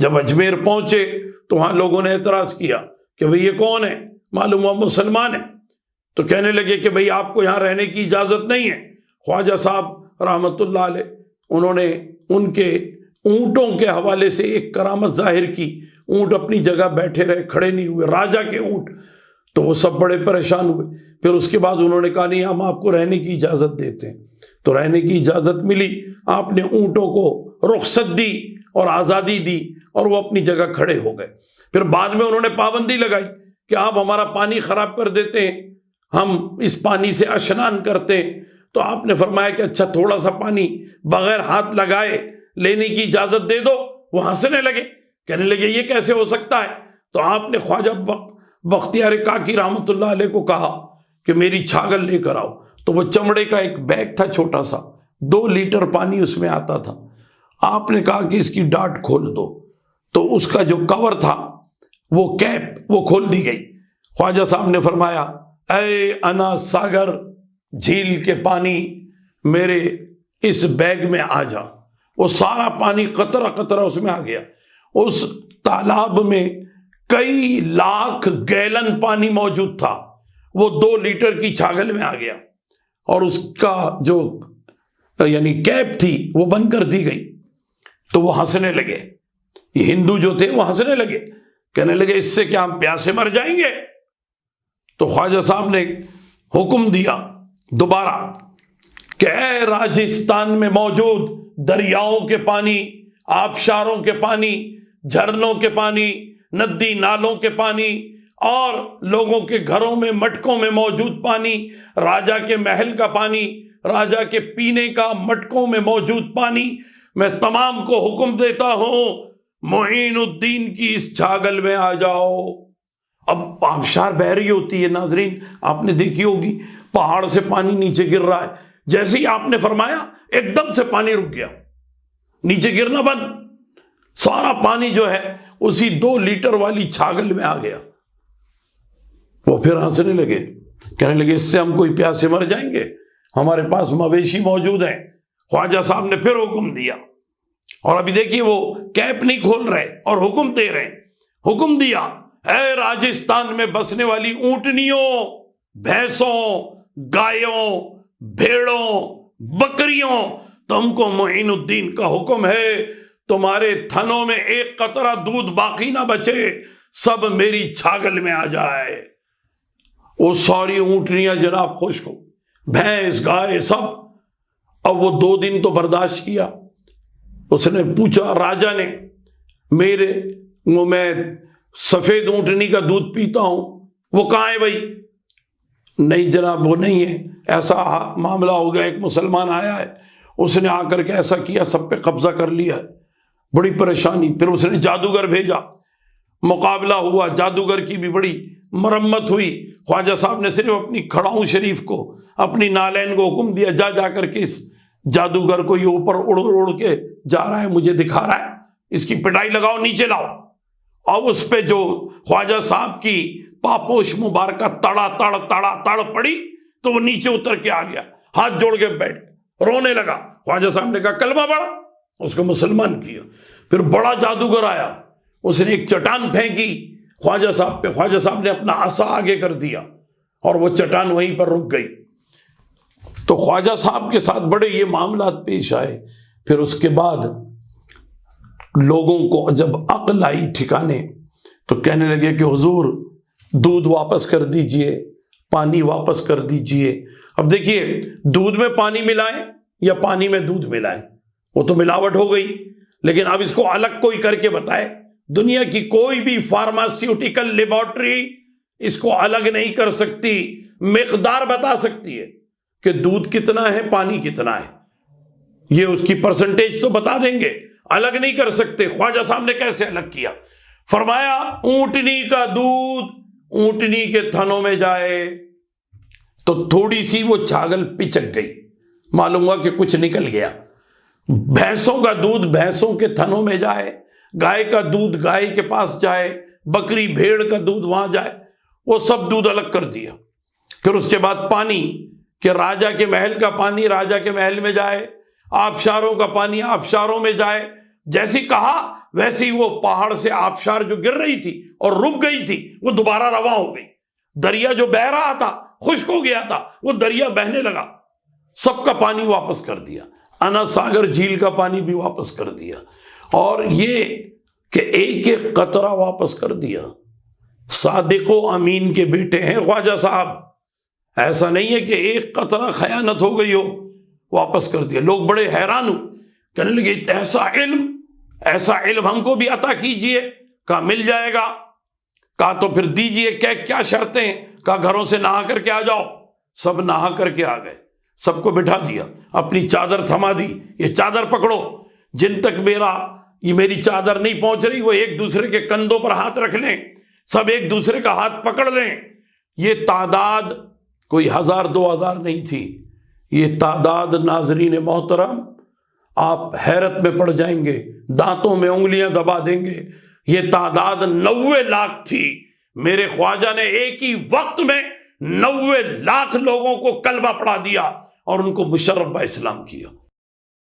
جب اجمیر پہنچے تو وہاں لوگوں نے اعتراض کیا کہ بھئی یہ کون ہے، معلوم ہوا مسلمان ہے، تو کہنے لگے کہ بھئی آپ کو یہاں رہنے کی اجازت نہیں ہے۔ خواجہ صاحب رحمۃ اللہ علیہ انہوں نے ان کے اونٹوں کے حوالے سے ایک کرامت ظاہر کی، اونٹ اپنی جگہ بیٹھے رہے، کھڑے نہیں ہوئے، راجا کے اونٹ، تو وہ سب بڑے پریشان ہوئے۔ پھر اس کے بعد انہوں نے کہا نہیں ہم آپ کو رہنے کی اجازت دیتے ہیں، تو رہنے کی اجازت ملی، آپ نے اونٹوں کو رخصت دی اور آزادی دی اور وہ اپنی جگہ کھڑے ہو گئے۔ پھر بعد میں انہوں نے پابندی لگائی کہ آپ ہمارا پانی خراب کر دیتے ہیں، ہم اس پانی سے اشنان کرتے ہیں، تو آپ نے فرمایا کہ اچھا تھوڑا سا پانی بغیر ہاتھ لگائے لینے کی اجازت دے دو۔ وہ ہنسنے لگے، کہنے لگے یہ کیسے ہو سکتا ہے؟ تو آپ نے خواجہ بختیار کاکی رحمۃ اللہ علیہ کو کہا کہ میری چھاگل لے کر آؤ، تو وہ چمڑے کا ایک بیگ تھا چھوٹا سا، 2 لیٹر پانی اس میں آتا تھا۔ آپ نے کہا کہ اس کی ڈاٹ کھول دو، تو اس کا جو کور تھا وہ کیپ وہ کھول دی گئی۔ خواجہ صاحب نے فرمایا اے انا ساگر، جھیل کے پانی میرے اس بیگ میں آ جا۔ وہ سارا پانی قطرہ قطرہ اس میں آ گیا۔ اس تالاب میں کئی لاکھ گیلن پانی موجود تھا، وہ 2 لیٹر کی چھاگل میں آ گیا، اور اس کا جو یعنی کیپ تھی وہ بند کر دی گئی۔ تو وہ ہنسنے لگے، یہ ہندو جو تھے وہ ہنسنے لگے، کہنے لگے اس سے کیا ہم پیاسے مر جائیں گے؟ تو خواجہ صاحب نے حکم دیا دوبارہ کہ اے راجستھان میں موجود دریاؤں کے پانی، آبشاروں کے پانی، جھرنوں کے پانی، ندی نالوں کے پانی اور لوگوں کے گھروں میں مٹکوں میں موجود پانی، راجا کے محل کا پانی، راجا کے پینے کا مٹکوں میں موجود پانی، میں تمام کو حکم دیتا ہوں معین الدین کی اس چھاگل میں آ جاؤ۔ اب آبشار بہہ رہی ہوتی ہے، ناظرین آپ نے دیکھی ہوگی، پہاڑ سے پانی نیچے گر رہا ہے، جیسے ہی آپ نے فرمایا ایک دم سے پانی رک گیا، نیچے گرنا بند، سارا پانی جو ہے اسی 2 لیٹر والی چھاگل میں آ گیا۔ وہ پھر ہنسنے لگے، کہنے لگے اس سے ہم کوئی پیاسے مر جائیں گے، ہمارے پاس مویشی موجود ہیں۔ خواجہ صاحب نے پھر حکم دیا، اور ابھی دیکھیے وہ کیپ نہیں کھول رہے اور حکم دے رہے، حکم دیا اے راجستھان میں بسنے والی اونٹنیوں، بھینسوں، گایوں، بھیڑوں، بکریوں، تم کو معین الدین کا حکم ہے تمہارے تھنوں میں ایک قطرہ دودھ باقی نہ بچے، سب میری چھاگل میں آ جائے۔ وہ ساری اونٹنیاں جناب خشک ہو، بھینس گائے سب۔ اب وہ 2 دن تو برداشت کیا، اس نے پوچھا راجا نے، میں سفید اونٹنی کا دودھ پیتا ہوں، وہ کہاں ہے بھائی؟ نہیں جناب وہ نہیں ہے، ایسا معاملہ ہو گیا، ایک مسلمان آیا ہے، اس نے آ کر کے ایسا کیا، سب پہ قبضہ کر لیا ہے، بڑی پریشانی۔ پھر اس نے جادوگر بھیجا، مقابلہ ہوا، جادوگر کی بھی بڑی مرمت ہوئی۔ خواجہ صاحب نے صرف اپنی کھڑاؤں شریف کو، اپنی نالین کو حکم دیا جا کر کے اس جادوگر کو، یہ اوپر اڑ کے جا رہا ہے، مجھے دکھا رہا ہے، اس کی پٹائی لگاؤ، نیچے لاؤ۔ اب اس پہ جو خواجہ صاحب کی پاپوش مبارکہ تڑا تڑ پڑی تو وہ نیچے اتر کے آ گیا، ہاتھ جوڑ کے بیٹھ رونے لگا۔ خواجہ صاحب نے کہا کلمہ پڑھ، اس کو مسلمان کیا۔ پھر بڑا جادوگر آیا، اس نے ایک چٹان پھینکی خواجہ صاحب پہ، خواجہ صاحب نے اپنا عصا آگے کر دیا اور وہ چٹان وہیں پر رک گئی۔ تو خواجہ صاحب کے ساتھ بڑے یہ معاملات پیش آئے۔ پھر اس کے بعد لوگوں کو جب عقل آئی ٹھکانے تو کہنے لگے کہ حضور دودھ واپس کر دیجئے، پانی واپس کر دیجئے۔ اب دیکھیے دودھ میں پانی ملائیں یا پانی میں دودھ ملائیں، وہ تو ملاوٹ ہو گئی، لیکن اب اس کو الگ کوئی کر کے بتائے۔ دنیا کی کوئی بھی فارماسیوٹیکل لیبارٹری اس کو الگ نہیں کر سکتی، مقدار بتا سکتی ہے کہ دودھ کتنا ہے، پانی کتنا ہے، یہ اس کی پرسنٹیج تو بتا دیں گے، الگ نہیں کر سکتے۔ خواجہ صاحب نے کیسے الگ کیا؟ فرمایا اونٹنی کا دودھ اونٹنی کے تھنوں میں جائے تو تھوڑی سی وہ چھاگل پچک گئی، معلوم ہوا کہ کچھ نکل گیا۔ بھینسوں کا دودھ بھینسوں کے تھنوں میں جائے، گائے کا دودھ گائے کے پاس جائے، بکری بھیڑ کا دودھ وہاں جائے، وہ سب دودھ الگ کر دیا۔ پھر اس کے بعد پانی کہ راجا کے محل کا پانی راجا کے محل میں جائے، آبشاروں کا پانی آبشاروں میں جائے، جیسی کہا ویسے ہی وہ پہاڑ سے آبشار جو گر رہی تھی اور رک گئی تھی وہ دوبارہ رواں ہو گئی. دریا جو بہہ رہا تھا خشک ہو گیا تھا وہ دریا بہنے لگا. سب کا پانی واپس کر دیا. انا ساگر جھیل کا پانی بھی واپس کر دیا. اور یہ کہ ایک ایک قطرہ واپس کر دیا. صادق و امین کے بیٹے ہیں خواجہ صاحب. ایسا نہیں ہے کہ ایک قطرہ خیانت ہو گئی ہو واپس کر دیا. لوگ بڑے حیران ہو، کہنے لگے ایسا علم ہم کو بھی عطا کیجئے. کہا مل جائے گا. کہا تو پھر دیجئے، کیا شرطیں ہیں؟ کہا گھروں سے نہا کر کے آ جاؤ. سب نہا کر کے آ گئے. سب کو بٹھا دیا، اپنی چادر تھما دی. یہ چادر پکڑو. جن تک میری چادر نہیں پہنچ رہی وہ ایک دوسرے کے کندھوں پر ہاتھ رکھ لیں. سب ایک دوسرے کا ہاتھ پکڑ لیں. یہ تعداد کوئی 1000 2000 نہیں تھی. یہ تعداد ناظرین محترم آپ حیرت میں پڑ جائیں گے، دانتوں میں انگلیاں دبا دیں گے. یہ تعداد 90 لاکھ تھی. میرے خواجہ نے ایک ہی وقت میں 90 لاکھ لوگوں کو کلمہ پڑھا دیا اور ان کو مشرف با اسلام کیا.